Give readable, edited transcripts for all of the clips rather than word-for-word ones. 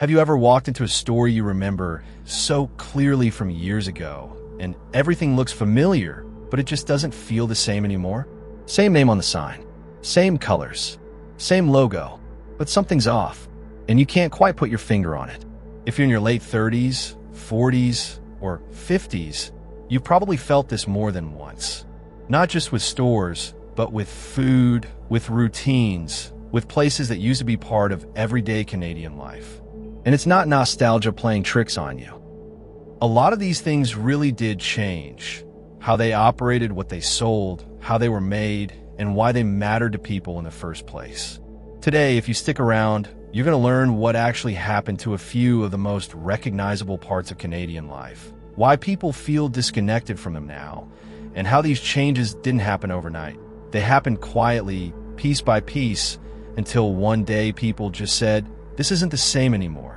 Have you ever walked into a store you remember so clearly from years ago, and everything looks familiar, but it just doesn't feel the same anymore? Same name on the sign, same colors, same logo, but something's off, and you can't quite put your finger on it. If you're in your late 30s, 40s, or 50s, you've probably felt this more than once. Not just with stores, but with food, with routines, with places that used to be part of everyday Canadian life. And it's not nostalgia playing tricks on you. A lot of these things really did change. How they operated, what they sold, how they were made, and why they mattered to people in the first place. Today, if you stick around, you're going to learn what actually happened to a few of the most recognizable parts of Canadian life, why people feel disconnected from them now, and how these changes didn't happen overnight. They happened quietly, piece by piece, until one day people just said, "This isn't the same anymore."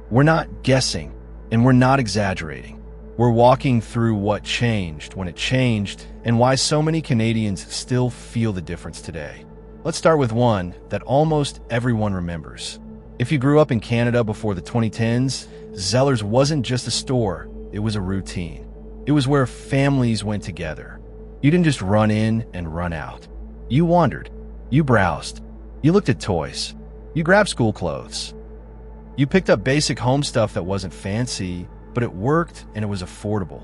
We're not guessing, and we're not exaggerating. We're walking through what changed, when it changed, and why so many Canadians still feel the difference today. Let's start with one that almost everyone remembers. If you grew up in Canada before the 2010s, Zellers wasn't just a store, it was a routine. It was where families went together. You didn't just run in and run out. You wandered. You browsed. You looked at toys. You grabbed school clothes. You picked up basic home stuff that wasn't fancy, but it worked and it was affordable.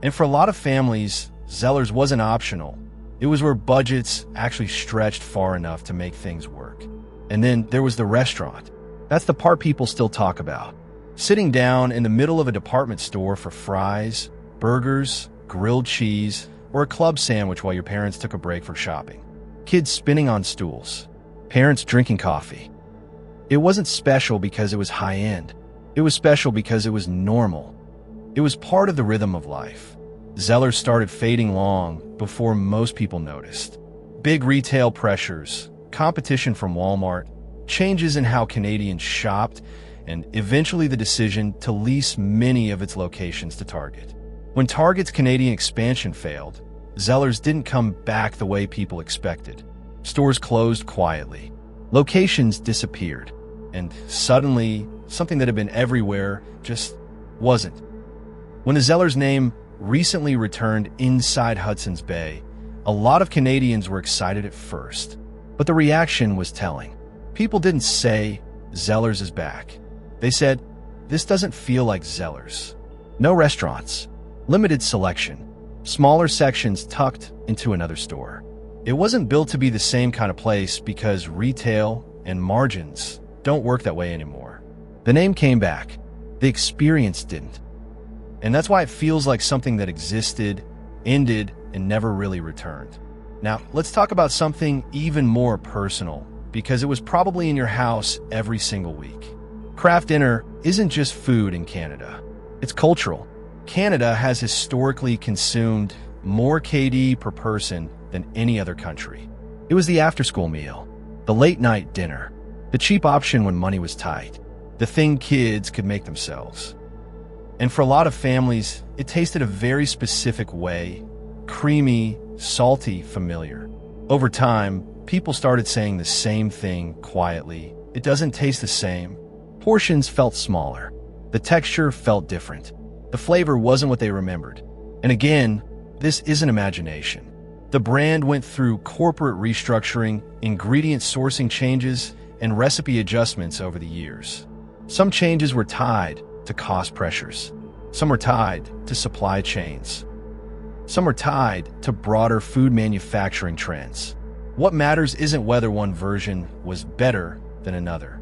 And for a lot of families, Zellers wasn't optional. It was where budgets actually stretched far enough to make things work. And then there was the restaurant. That's the part people still talk about. Sitting down in the middle of a department store for fries, burgers, grilled cheese, or a club sandwich while your parents took a break for shopping. Kids spinning on stools. Parents drinking coffee. It wasn't special because it was high-end. It was special because it was normal. It was part of the rhythm of life. Zellers started fading long before most people noticed. Big retail pressures, competition from Walmart, changes in how Canadians shopped, and eventually the decision to lease many of its locations to Target. When Target's Canadian expansion failed, Zellers didn't come back the way people expected. Stores closed quietly. Locations disappeared, and suddenly, something that had been everywhere just wasn't. When the Zellers name recently returned inside Hudson's Bay, a lot of Canadians were excited at first, but the reaction was telling. People didn't say, "Zellers is back." They said, "This doesn't feel like Zellers." No restaurants, limited selection, smaller sections tucked into another store. It wasn't built to be the same kind of place because retail and margins don't work that way anymore. The name came back. The experience didn't. And that's why it feels like something that existed, ended, and never really returned. Now, let's talk about something even more personal, because it was probably in your house every single week. Kraft Dinner isn't just food in Canada. It's cultural. Canada has historically consumed more KD per person than any other country. It was the after-school meal, the late-night dinner, the cheap option when money was tight, the thing kids could make themselves. And for a lot of families, it tasted a very specific way, creamy, salty, familiar. Over time, people started saying the same thing quietly. It doesn't taste the same. Portions felt smaller. The texture felt different. The flavor wasn't what they remembered. And again, this isn't imagination. The brand went through corporate restructuring, ingredient sourcing changes, and recipe adjustments over the years. Some changes were tied to cost pressures. Some were tied to supply chains. Some were tied to broader food manufacturing trends. What matters isn't whether one version was better than another.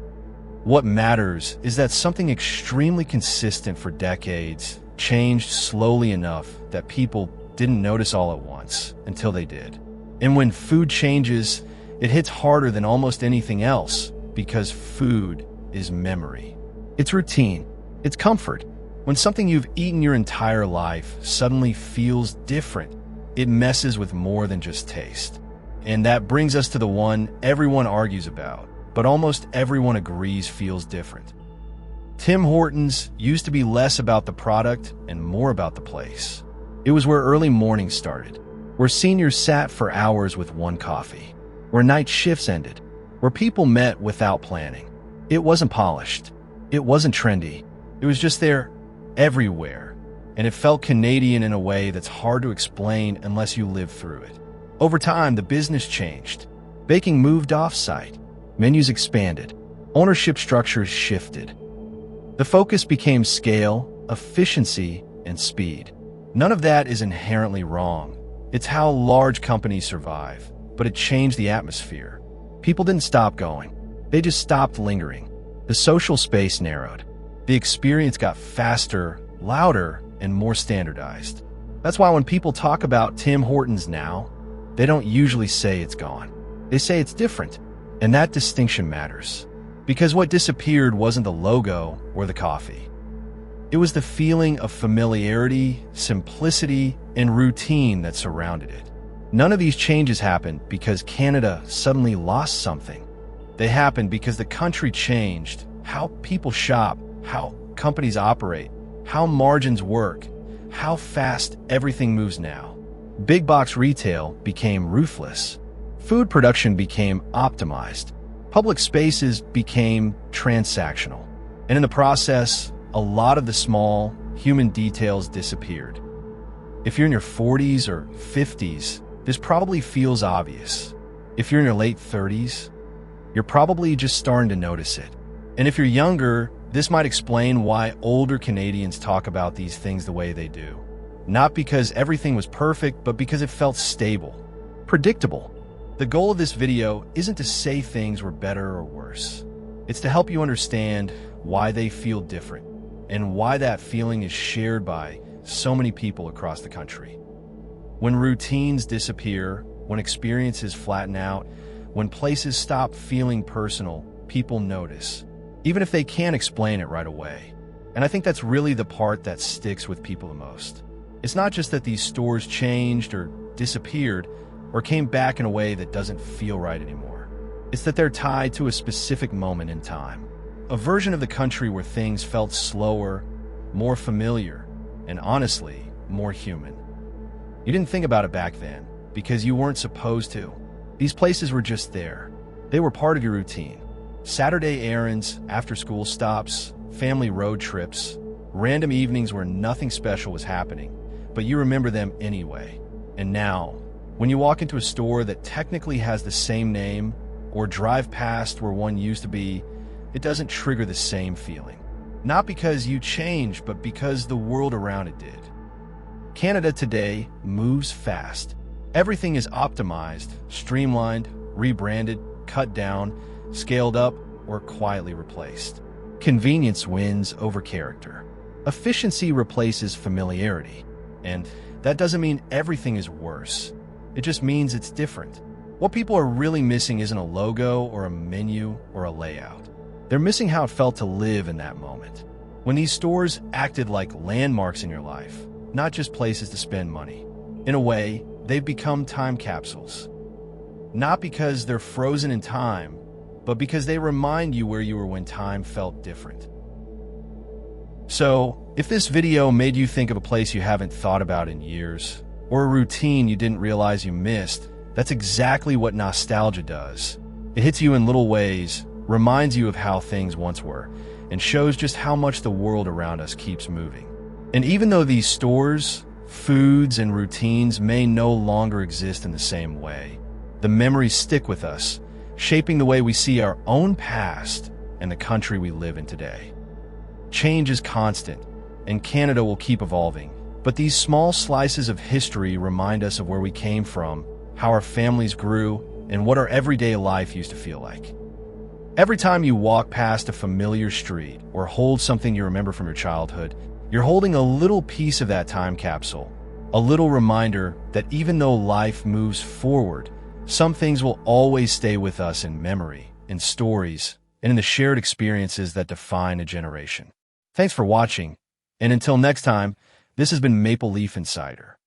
What matters is that something extremely consistent for decades changed slowly enough that people didn't notice all at once until they did. And when food changes, it hits harder than almost anything else because food is memory. It's routine. It's comfort. When something you've eaten your entire life suddenly feels different, it messes with more than just taste. And that brings us to the one everyone argues about, but almost everyone agrees feels different. Tim Hortons used to be less about the product and more about the place. It was where early mornings started, where seniors sat for hours with one coffee, where night shifts ended, where people met without planning. It wasn't polished. It wasn't trendy. It was just there everywhere. And it felt Canadian in a way that's hard to explain unless you live through it. Over time, the business changed. Baking moved off-site. Menus expanded. Ownership structures shifted. The focus became scale, efficiency, and speed. None of that is inherently wrong. It's how large companies survive. But it changed the atmosphere. People didn't stop going. They just stopped lingering. The social space narrowed. The experience got faster, louder, and more standardized. That's why when people talk about Tim Hortons now, they don't usually say it's gone. They say it's different. And that distinction matters. Because what disappeared wasn't the logo or the coffee. It was the feeling of familiarity, simplicity, and routine that surrounded it. None of these changes happened because Canada suddenly lost something. They happened because the country changed, how people shop, how companies operate, how margins work, how fast everything moves now. Big box retail became ruthless. Food production became optimized. Public spaces became transactional. And in the process, a lot of the small, human details disappeared. If you're in your 40s or 50s, this probably feels obvious. If you're in your late 30s, you're probably just starting to notice it. And if you're younger, this might explain why older Canadians talk about these things the way they do. Not because everything was perfect, but because it felt stable, predictable. The goal of this video isn't to say things were better or worse. It's to help you understand why they feel different and why that feeling is shared by so many people across the country. When routines disappear, when experiences flatten out, when places stop feeling personal, people notice, even if they can't explain it right away. And I think that's really the part that sticks with people the most. It's not just that these stores changed or disappeared or came back in a way that doesn't feel right anymore. It's that they're tied to a specific moment in time, a version of the country where things felt slower, more familiar, and honestly, more human. You didn't think about it back then because you weren't supposed to. These places were just there. They were part of your routine. Saturday errands, after-school stops, family road trips, random evenings where nothing special was happening, but you remember them anyway. And now, when you walk into a store that technically has the same name or drive past where one used to be, it doesn't trigger the same feeling. Not because you changed, but because the world around it did. Canada today moves fast. Everything is optimized, streamlined, rebranded, cut down, scaled up, or quietly replaced. Convenience wins over character. Efficiency replaces familiarity. And that doesn't mean everything is worse. It just means it's different. What people are really missing isn't a logo or a menu or a layout. They're missing how it felt to live in that moment. When these stores acted like landmarks in your life, not just places to spend money. In a way, they've become time capsules. Not because they're frozen in time, but because they remind you where you were when time felt different. So, if this video made you think of a place you haven't thought about in years, or a routine you didn't realize you missed, that's exactly what nostalgia does. It hits you in little ways, reminds you of how things once were, and shows just how much the world around us keeps moving. And even though these stores, foods, and routines may no longer exist in the same way, the memories stick with us, shaping the way we see our own past and the country we live in today. Change is constant, and Canada will keep evolving. But these small slices of history remind us of where we came from, how our families grew, and what our everyday life used to feel like. Every time you walk past a familiar street or hold something you remember from your childhood, you're holding a little piece of that time capsule, a little reminder that even though life moves forward, some things will always stay with us in memory, in stories, and in the shared experiences that define a generation. Thanks for watching, and until next time, this has been Maple Leaf Insider.